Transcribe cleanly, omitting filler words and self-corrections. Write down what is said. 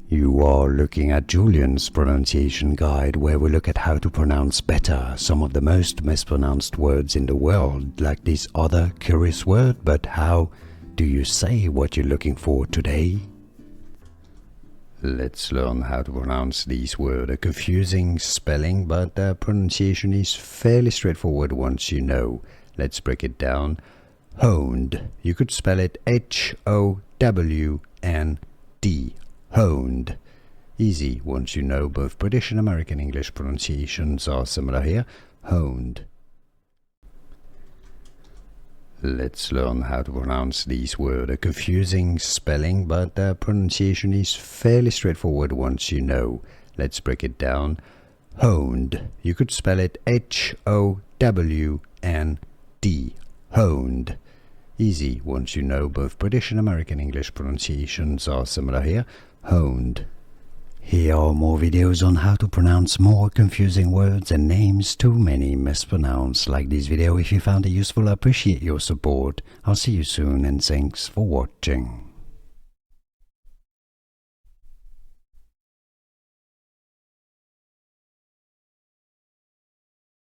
You are looking at Julian's pronunciation guide, where we look at how to pronounce better some of the most mispronounced words in the world, like this other curious word. But how do you say what you're looking for today? Let's learn how to pronounce this word. A confusing spelling, but the pronunciation is fairly straightforward once you know. Let's break it down. Honed. You could spell it H-O-W-N-D. Honed. Easy once you know. Both British and American English pronunciations are similar here. Honed. Let's learn how to pronounce this word. A confusing spelling, but the pronunciation is fairly straightforward once you know. Let's break it down. Honed. You could spell it H-O-W-N-D. Honed. Easy once you know. Both British and American English pronunciations are similar here. Honed. Here are more videos on how to pronounce more confusing words and names too many mispronounced. Like this video if you found it useful. I appreciate your support. I'll see you soon and thanks for watching.